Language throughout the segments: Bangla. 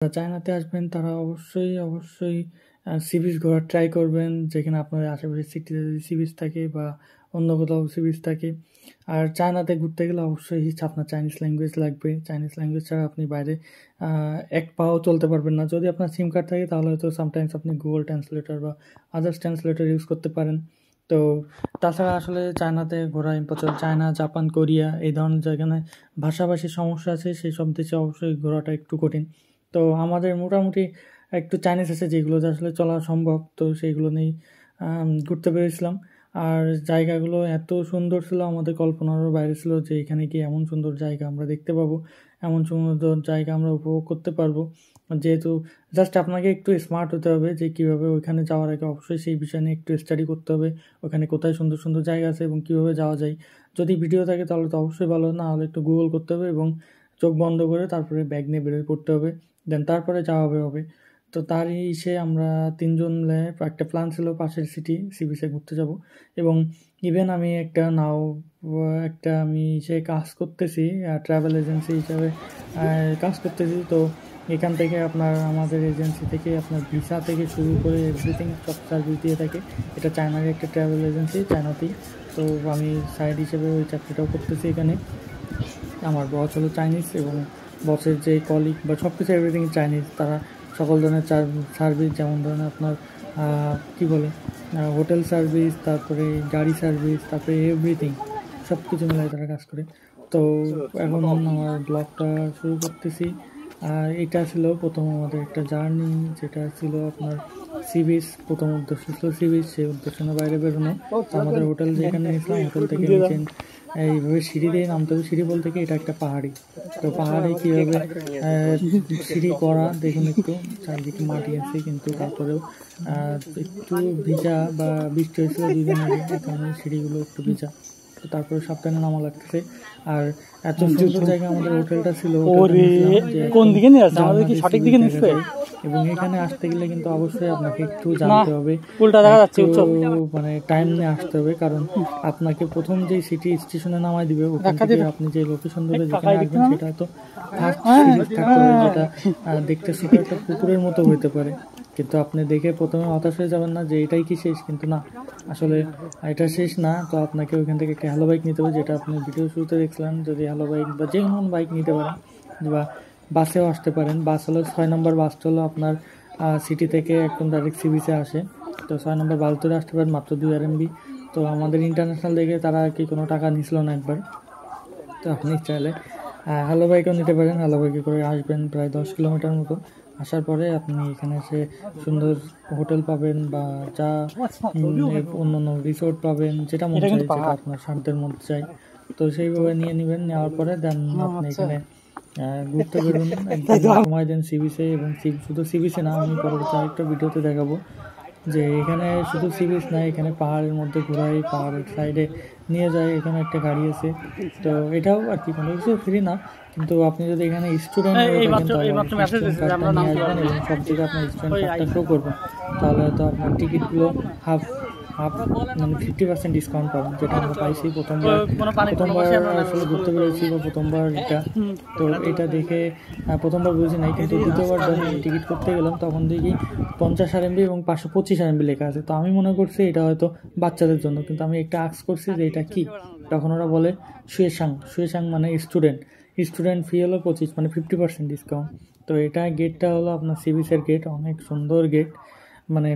যারা চায়নাতে আসবেন তারা অবশ্যই সি বিচ ঘোরার ট্রাই করবেন, যেখানে আপনাদের আশেপাশে সিটিতে যদি সি বিচ থাকে বা অন্য কোথাও সি বিচ থাকে। আর চায়নাতে ঘুরতে গেলে অবশ্যই আপনার চাইনিজ ল্যাঙ্গুয়েজ লাগবে। চাইনিজ ল্যাঙ্গুয়েজ ছাড়া আপনি বাইরে এক পাও চলতে পারবেন না। যদি আপনার সিম কার্ড থাকে তাহলে হয়তো সামটাইমস আপনি গুগল ট্রান্সলেটর বা আদার্স ট্রান্সলেটর ইউজ করতে পারেন। তো তাছাড়া আসলে চায়নাতে ঘোরা ইম্পসিবল। চায়না, জাপান, কোরিয়া এই ধরনের যেখানে ভাষাভাষীর সমস্যা আছে সেই সব দেশে অবশ্যই ঘোরাটা একটু কঠিন। তো আমাদের মোটামুটি একটু চাইনিজ আছে যেগুলোতে আসলে চলা সম্ভব, তো সেইগুলো নিয়েই ঘুরতে পেরেছিলাম। আর জায়গাগুলো এত সুন্দর ছিল, আমাদের কল্পনারও বাইরে ছিল যে এখানে গিয়ে এমন সুন্দর জায়গা আমরা দেখতে পাবো, এমন সুন্দর জায়গা আমরা উপভোগ করতে পারবো। যেহেতু জাস্ট আপনাকে একটু স্মার্ট হতে হবে যে কীভাবে ওইখানে যাওয়ার আগে অবশ্যই সেই বিষয় নিয়ে একটু স্টাডি করতে হবে, ওখানে কোথায় সুন্দর সুন্দর জায়গা আছে এবং কীভাবে যাওয়া যায়। যদি ভিডিও থাকে তাহলে তো অবশ্যই ভালো, না হলে একটু গুগল করতে হবে এবং চোখ বন্ধ করে তারপরে ব্যাগ নিয়ে বেরোয় পড়তে হবে, দেন তারপরে যাওয়া হবে। তো তারই আমরা 3 জন মিলে একটা প্ল্যান ছিল পাশের সি বিচে ঘুরতে যাব। এবং ইভেন আমি আমি কাজ করতেছি, ট্রাভেল এজেন্সি হিসাবে কাজ করতেছি। তো এখান থেকে আমাদের এজেন্সি থেকে আপনার ভিসা থেকে শুরু করে এভরিথিং সব সার্ভিস দিয়ে থাকে। এটা চায়নার একটা ট্রাভেল এজেন্সি, চায়নাতেই। তো আমি সাইড হিসেবে ওই চাকরিটাও করতেছি এখানে। আমার বস হলো চাইনিজ এবং বসের যে কলিগ বা সব কিছু এভরিথিং চাইনিজ। তারা সকল ধরনের সার্ভিস, যেমন ধরনের আপনার হোটেল সার্ভিস, তারপরে গাড়ি সার্ভিস, তারপরে এভরিথিং সব কিছু মিলাই তারা কাজ করে। তো এখন আমার ব্লগটা শুরু করতেছি। আর এটা ছিল প্রথম আমাদের একটা জার্নি, যেটা ছিল আপনার সি বিচ। প্রথম উদ্দেশ্য ছিল সি বিচ, সেই উদ্দেশ্যের বাইরে বেরোনো। আমাদের হোটেল যেখানে নিয়েছিলাম, হোটেল থেকে নিচে এইভাবে সিঁড়ি দিয়ে নামতে হবে। সিঁড়ি বলতে কি, এটা একটা পাহাড়ি। তো পাহাড়ে কীভাবে সিঁড়ি করা দেখুন, একটু চারিদিকে মাটি আছে, কিন্তু তারপরেও একটু ভিজা বা বৃষ্টি হয়েছিল 2 দিন আগে, এই কারণে সিঁড়িগুলো একটু ভিজা। তো তারপরে সাবধানে নামা লাগতেছে। আর এত সুন্দর জায়গা আমাদের হোটেলটা ছিল। কোন দিকে নিয়ে আসছে, আমাদের কি সঠিক দিকে নিচ্ছে? এবং এখানে আসতে গেলে কিন্তু অবশ্যই আপনাকে একটু জানতে হবে, উল্টা দেখা যাচ্ছে, মানে টাইম নিয়ে আসতে হবে। কারণ আপনাকে প্রথম যে সিটি স্টেশনে নামাই দিবে, ওখান থেকে আপনি যে লোকেশন ধরে যেখানে আসবেন সেটা তো ফার্স্ট থাকতে হবে, যেটা দেখতে ছোট একটা পুকুরের মতো হইতে পারে। কিন্তু আপনি দেখে প্রথমে হতাশ হয়ে যাবেন না যে এটাই কি শেষ, কিন্তু না, আসলে এটা শেষ না। তো আপনাকে ওইখান থেকে একটা হ্যালো বাইক নিতে হবে, যেটা আপনি ভিডিও শুরুতে দেখছিলেন। যদি হ্যালো বাইক বা যে কোনো বাইক নিতে পারেন, বা বাসেও আসতে পারেন। বাস হলো 6 নম্বর বাসটা হলো আপনার সিটি থেকে একদম ডাইরেক্ট সি বিচে আসে। তো 6 নম্বর বাস ধরে আসতে পারেন, মাত্র 2 RMB। তো আমাদের ইন্টারন্যাশনাল দেখে তারা আর কি কোনো টাকা নিছিল না একবার। তো আপনি চাইলে হ্যালো বাইকও নিতে পারেন। হ্যালো বাইকে করে আসবেন প্রায় 10 কিলোমিটার মতো। আসার পরে আপনি এখানে এসে সুন্দর হোটেল পাবেন বা অন্য রিসোর্ট পাবেন, যেটা মনে চাই, যেটা আপনার সাধ্যের মধ্যে চাই। তো সেইভাবে নিয়ে নেবেন। নেওয়ার পরে দেন আপনি এখানে ঘুরতে বেরোন, একদম সময় দেন সি বিচে। এবং শুধু সি বিচে না, আমি পরবর্তী আরেকটা ভিডিওতে দেখাবো যে এখানে শুধু সি বিচ না, এখানে পাহাড়ের মধ্যে ঘোরাই, পাহাড়ের সাইডে নিয়ে যায়। এখানে একটা গাড়ি আছে। তো এটাও আর কি কোনো কিছু ফ্রি না, কিন্তু আপনি যদি এখানে স্টুডেন্ট হয়ে থাকেন তাহলে স্টুডেন্ট কার্ডটা নিয়ে আসবেন এবং সব জায়গায় আপনার স্টুডেন্ট কার্ডটা শো করবেন। তাহলে হয়তো আপনার টিকিটগুলো হাফ মানে 50% ডিসকাউন্ট পাবেন, যেটা আমরা পাইছি প্রথমবার আসলে ঘুরতে পেরেছি, বা প্রথমবার এটা। তো এটা দেখে প্রথমবার বুঝি নাই, কিন্তু দ্বিতীয়বার যখন টিকিট করতে গেলাম তখন দেখি 50 RMB এবং 525 RMB লেখা আছে। তো আমি মনে করছি এটা হয়তো বাচ্চাদের জন্য, কিন্তু আমি একটা আস্ক করছি যে এটা কি, তখন ওরা বলে শুয়েশাং মানে স্টুডেন্ট ফি হলো 25, মানে 50% ডিসকাউন্ট। তো এটা গেটটা হলো আপনার সি বিচের গেট, অনেক সুন্দর গেট। মানে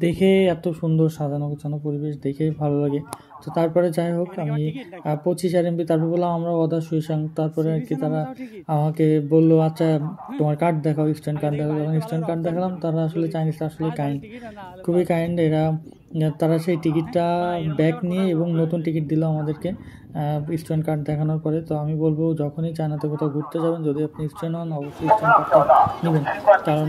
দেখে এত সুন্দর সাজানো গোছানো পরিবেশ দেখে ভালো লাগে। তো তারপরে যাই হোক, আমি 25 RMB তারপর বললাম আমরা শুয়েশাং। তারপরে আর কি তারা আমাকে বললো, আচ্ছা তোমার কার্ড দেখাও, স্টুডেন্ট কার্ড দেখাও। যখন স্টুডেন্ট কার্ড দেখালাম, তারা আসলে চাইনিজরা আসলে খুবই কাইন্ড। তারা সেই টিকিটটা ব্যাক নিয়ে এবং নতুন টিকিট দিল আমাদেরকে স্টুডেন্ট কার্ড দেখানোর পরে। তো আমি বলবো, যখনই চায়নাতে কোথাও ঘুরতে যাবেন, যদি আপনি স্টুডেন্ট হন, অবশ্যই স্টুডেন্ট কার্ডটা নেবেন। কারণ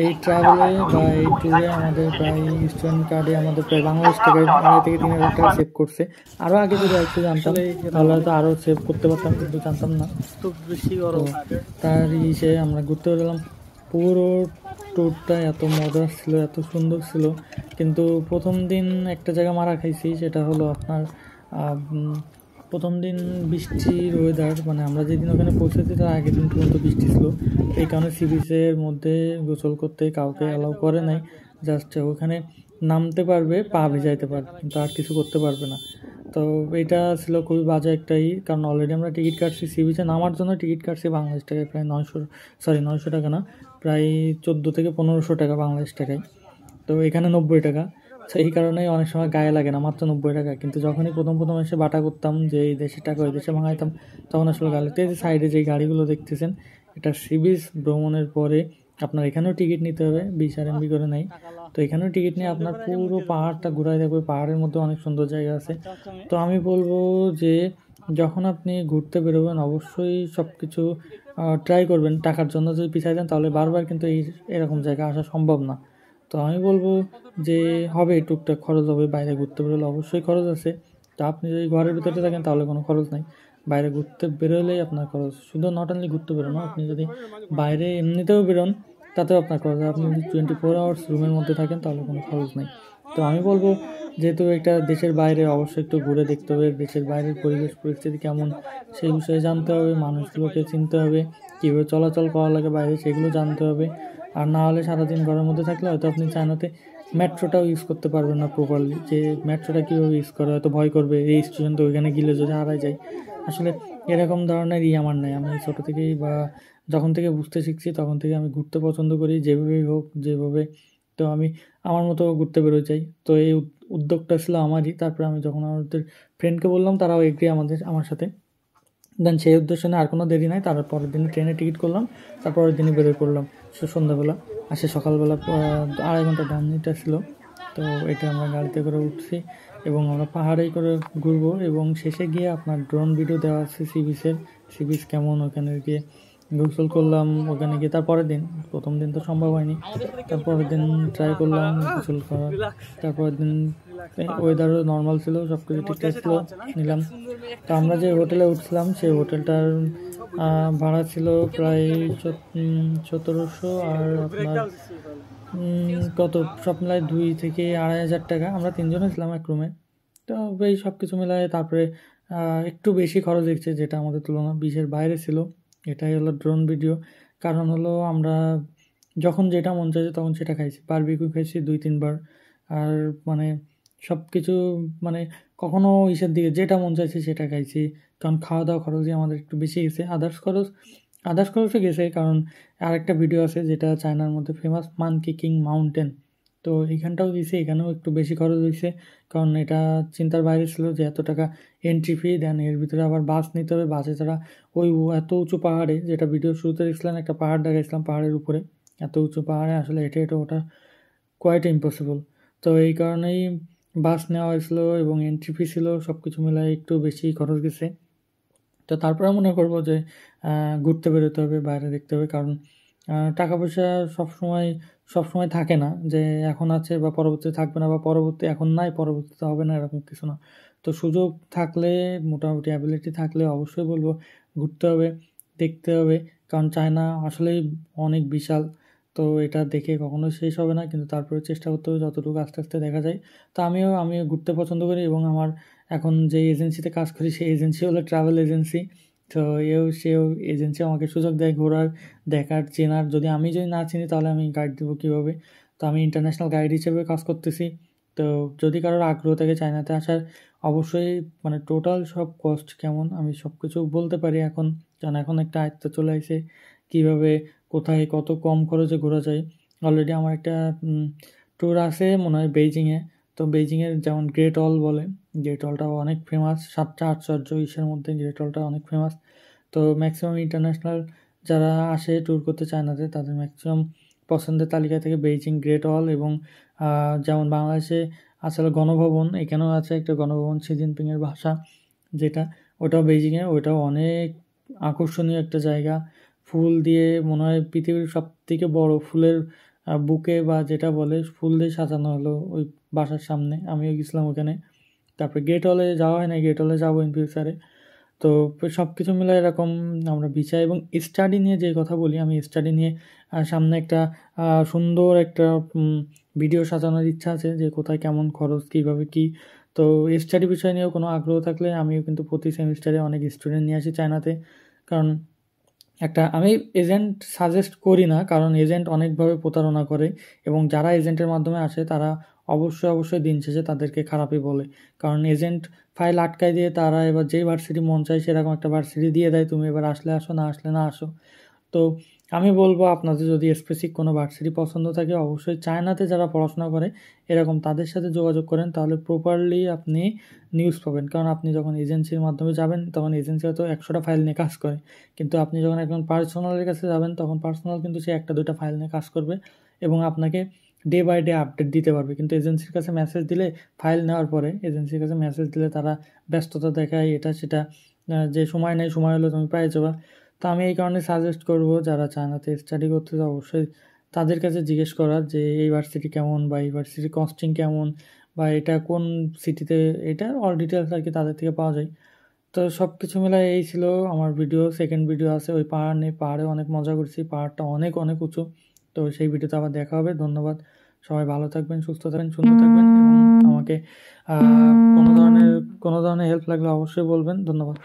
এই ট্রাভেলে বা এই ট্যুরে আমাদের প্রায় স্টুডেন্ট কার্ডে আমাদের প্রায় বাংলাদেশ থেকে 2,000 থেকে 3,000 টাকা সেভ করছে। আরও আগে যদি একটু জানতাম তাহলে হয়তো আরও সেভ করতে পারতাম, কিন্তু জানতাম না। তো তার আমরা ঘুরতে বেরোলাম। পুরো ট্যুরটা এত মজার ছিল, এত সুন্দর ছিল। কিন্তু প্রথম দিন একটা জায়গা মারা খাইছি, সেটা হলো আপনার প্রথম দিন বৃষ্টির ওয়েদার, মানে আমরা যেদিন ওখানে পৌঁছেছি তার আগের দিন পর্যন্ত বৃষ্টি ছিল। এই কারণে সি বিচের মধ্যে গোসল করতে কাউকে অ্যালাউ করে নাই। জাস্ট ওখানে নামতে পারবে, পা ভিজাইতে পারবে, কিন্তু আর কিছু করতে পারবে না। তো এটা ছিল খুবই বাজে একটাই, কারণ অলরেডি আমরা টিকিট কাটছি, সি বিচে নামার জন্য টিকিট কাটছি বাংলাদেশ টাকায় প্রায় 900 টাকা না, প্রায় 14 থেকে 1500 টাকা বাংলাদেশ টাকায়। তো এখানে 90 টাকা। তো এই কারণেই অনেক সময় গায়ে লাগে না, মাত্র 90 টাকা। কিন্তু যখনই প্রথম এসে বাটা করতাম যে এই দেশের টাকা ওই দেশে ভাঙাইতাম, তখন আসলে গায়ে লাগতো। এই যে সাইডে যে গাড়িগুলো দেখতেছেন, এটা সি বিচ ভ্রমণের পরে আপনার এখানেও টিকিট নিতে হবে, 20 RMB করে নেই। তো এখানেও টিকিট নিয়ে আপনার পুরো পাহাড়টা ঘুরাই দেখবে। পাহাড়ের মধ্যে অনেক সুন্দর জায়গা আছে। তো আমি বলবো যে যখন আপনি ঘুরতে বেরোবেন অবশ্যই সব কিছু ট্রাই করবেন। টাকার জন্য যদি পিছাই দেন তাহলে বারবার কিন্তু এরকম জায়গা আসা সম্ভব না। তো আমি বলবো যে হবে টুকটাক খরচ হবে, বাইরে ঘুরতে বেরোলে অবশ্যই খরচ আছে। তো আপনি যদি ঘরের ভিতরে থাকেন তাহলে কোনো খরচ নাই, বাইরে ঘুরতে বেরোলেই আপনার খরচ। শুধু নট অনলি ঘুরতে বেরোনো, আপনি যদি বাইরে এমনিতেও বেরোন তাতেও আপনার খরচ। আপনি যদি 24 আওয়ার্স রুমের মধ্যে থাকেন তাহলে কোনো খরচ নেই। তো আমি বলবো যেহেতু একটা দেশের বাইরে অবশ্যই একটু ঘুরে দেখতে হবে, দেশের বাইরের পরিবেশ পরিস্থিতি কেমন সেই বিষয়ে জানতে হবে, মানুষগুলোকে চিনতে হবে, কীভাবে চলাচল করা লাগে বাইরে সেগুলো জানতে হবে। আর না হলে সারাদিন ঘরের মধ্যে থাকলে হয়তো আপনি চায়নাতে মেট্রোটাও ইউজ করতে পারবেন না প্রপারলি, যে মেট্রোটা কীভাবে ইউজ করে হয়তো ভয় করবে এই স্টেশন তো ওইখানে গেলে যদি হারাই যায়। আসলে এরকম ধরনের আমার নাই। আমি ছোটো থেকেই বা যখন থেকে বুঝতে শিখছি তখন থেকে আমি ঘুরতে পছন্দ করি, যেভাবেই হোক যেভাবে। তো আমি আমার মতো ঘুরতে বেরোয় যাই। তো এই উদ্যোগটা ছিল আমারই। তারপরে আমি যখন আমাদের ফ্রেন্ডকে বললাম তারাও এগ্রি আমার সাথে। দেন সেই উদ্দেশ্যে আর কোনো দেরি নাই, তার পরের দিন ট্রেনে টিকিট করলাম, তারপরের দিনই বেরোয় পড়লাম সন্ধ্যাবেলা। আর সে সকালবেলা 2.5 ঘন্টা জার্নিটা ছিল। তো এটা আমরা গাড়িতে করে উঠছি এবং আমরা পাহাড়েই করে ঘুরবো। এবং শেষে গিয়ে আপনার ড্রোন ভিডিও দেওয়া আছে সি বিচ কেমন, ওখানে গিয়ে গোসল করলাম। ওখানে গিয়ে তারপরের দিন, প্রথম দিন তো সম্ভব হয়নি, তারপরের দিন ট্রাই করলাম গোসল করার। তারপরের দিন ওয়েদারও নর্মাল ছিল, সব কিছু ঠিকঠাক ছিল, নিলাম। তো আমরা যে হোটেলে উঠছিলাম সেই হোটেলটার ভাড়া ছিল প্রায় 1700, আর আপনার কত সব মিলায় 2 থেকে 2500 টাকা। আমরা 3 জনে ছিলাম এক রুমে। তো এই সব কিছু মিলায় তারপরে একটু বেশি খরচ দেখছে, যেটা আমাদের তুলনা 20-এর বাইরে ছিল। এটাই হলো ড্রোন ভিডিও। কারণ হলো আমরা যখন যেটা মন চাইছে তখন সেটা খাইছি, বারবিকিউ খাইছি 2-3 বার। আর মানে সব কিছু মানে কখনো ইসের দিকে যেটা মন চাইছে সেটা খাইছি। কারণ খাওয়া দাওয়া খরচই আমাদের একটু বেশি গেছে। আদার্স খরচও গেছে, কারণ আরেকটা ভিডিও আছে যেটা চায়নার মধ্যে ফেমাস মানকি কিং মাউন্টেন। তো এইখানটাও গেছি, এখানেও একটু বেশি খরচ হয়েছে, কারণ এটা চিন্তার বাইরে ছিল যে এত টাকা এন্ট্রি ফি, দেন এর ভিতরে আবার বাস নিতে হবে। বাসে ছাড়া ওই এত উঁচু পাহাড়ে, যেটা ভিডিও শুরুতে দেখছিলাম একটা পাহাড় দেখাইছিলাম, পাহাড়ের উপরে এত উঁচু পাহাড়ে আসলে এটা ওটা কোয়াইট ইম্পসিবল। তো এই কারণেই বাস নেওয়া হয়েছিল এবং এন্ট্রি ফি ছিল, সব কিছু মিলাই একটু বেশি খরচ গেছে। তো তারপরে মনে করবো যে ঘুরতে বেরোতে হবে, বাইরে দেখতে হবে। কারণ টাকা পয়সা সবসময় থাকে না, যে এখন আছে বা পরবর্তীতে থাকবে না, বা এখন নাই পরবর্তীতে হবে না, এরকম কিছু না। তো সুযোগ থাকলে, মোটামুটি অ্যাবিলিটি থাকলে অবশ্যই বলবো ঘুরতে হবে, দেখতে হবে। কারণ চায়না আসলেই অনেক বিশাল। তো এটা দেখে কখনো শেষ হবে না, কিন্তু তারপরে চেষ্টা করতে হবে যতটুকু আস্তে আস্তে দেখা যায়। তো আমিও ঘুরতে পছন্দ করি, এবং আমার এখন যে এজেন্সিতে কাজ করি সেই এজেন্সি হলো ট্রাভেল এজেন্সি। তো সেও এজেন্সি আমাকে সুযোগ দেয় ঘোরার, দেখার, চেনার। যদি না চিনি তাহলে আমি গাইড দেবো কীভাবে। তো আমি ইন্টারন্যাশনাল গাইড হিসেবে কাজ করতেছি। তো যদি কারোর আগ্রহ থাকে চায়নাতে আসার, অবশ্যই মানে টোটাল সব কস্ট কেমন আমি সব কিছু বলতে পারি এখন, কারণ এখন একটা আয়ত্ত চলে আসে কীভাবে কোথায় কত কম খরচে ঘোরা যায়। অলরেডি আমার একটা ট্যুর আছে মনে হয় বেইজিংয়ে। তো বেইজিংয়ের যেমন গ্রেট অল বলে, গ্রেট অলটাও অনেক ফেমাস, 7টা আশ্চর্য ইসের মধ্যে গ্রেট অলটা অনেক ফেমাস। তো ম্যাক্সিমাম ইন্টারন্যাশনাল যারা আসে ট্যুর করতে চায়নাতে, তাদের ম্যাক্সিমাম পছন্দের তালিকা থেকে বেইজিং, গ্রেট অল, এবং যেমন বাংলাদেশে আসলে গণভবন, এখানেও আছে একটা গণভবন শি জিনপিংয়ের ভাষা, যেটা ওটাও বেইজিংয়ে। ওটাও অনেক আকর্ষণীয় একটা জায়গা, ফুল দিয়ে মনে হয় পৃথিবীর সবথেকে বড় ফুলের বুকে বা যেটা বলে ফুল দিয়ে সাজানো হলো ওই বাসার সামনে। আমিও গেছিলাম ওখানে। তারপরে গ্রেট হলে যাওয়া হয় না, গ্রেট হলে যাবো ইন ফিউচারে। তো সব কিছু মিলে এরকম আমরা বিচাই। এবং স্টাডি নিয়ে যে কথা বলি, আমি স্টাডি নিয়ে সামনে একটা সুন্দর একটা ভিডিও সাজানোর ইচ্ছা আছে, যে কোথায় কেমন খরচ, কীভাবে কী। তো স্টাডি বিষয় নিয়েও কোনো আগ্রহ থাকলে আমিও কিন্তু প্রতি সেমিস্টারে অনেক স্টুডেন্ট নিয়ে আসি চায়নাতে। কারণ আমি এজেন্ট সাজেস্ট করি না, কারণ এজেন্ট অনেকভাবে প্রতারণা করে এবং যারা এজেন্টের মাধ্যমে আসে তারা অবশ্যই দিন শেষে তাদেরকে খারাপই বলে। কারণ এজেন্ট ফাইল আটকায় দিয়ে তারা এবার যেই ভার্সিটি মন চায় সেরকম একটা ভার্সিটি দিয়ে দেয়, তুমি এবার আসলে আসো, না আসলে না আসো। তো আমি বলবো আপনাদের যদি স্পেসিফিক কোনো ভার্সিটি পছন্দ থাকে অবশ্যই চায়নাতে যারা পড়াশোনা করে এরকম তাদের সাথে যোগাযোগ করেন, তাহলে প্রপারলি আপনি নিউজ পাবেন। কারণ আপনি যখন এজেন্সির মাধ্যমে যাবেন তখন এজেন্সি হয়তো 100টা ফাইল নিয়ে কাজ করে, কিন্তু আপনি যখন একজন পার্সোনালের কাছে যাবেন তখন পার্সোনাল কিন্তু সে 1-2টা ফাইল নিয়ে কাজ করবে এবং আপনাকে ডে বাই ডে আপডেট দিতে পারবে। কিন্তু এজেন্সির কাছে মেসেজ দিলে, ফাইল নেওয়ার পরে এজেন্সির কাছে মেসেজ দিলে তারা ব্যস্ততা দেখায়, এটা সেটা, যে সময় নেই, সময় হলে তুমি পেয়ে যাবা। তো আমি এই কারণে সাজেস্ট করব যারা চায়নাতে স্টাডি করতে চায় অবশ্যই তাদের কাছে জিজ্ঞেস করার যে এই ভার্সিটি কেমন, বা এই ভার্সিটির কস্টিং কেমন, বা এটা কোন সিটিতে, এটা অল ডিটেলস আর কি তাদের থেকে পাওয়া যায়। তো সব কিছু মিলাই এই ছিল আমার ভিডিও। সেকেন্ড ভিডিও আছে ওই পাহাড় নিয়ে, পাহাড়ে অনেক মজা করছি, পাহাড়টা অনেক অনেক উঁচু। তো সেই ভিডিওতে আবার দেখা হবে। ধন্যবাদ, সবাই ভালো থাকবেন, সুস্থ থাকবেন, সুন্দর থাকবেন এবং আমাকে কোনো ধরনের হেল্প লাগলে অবশ্যই বলবেন। ধন্যবাদ।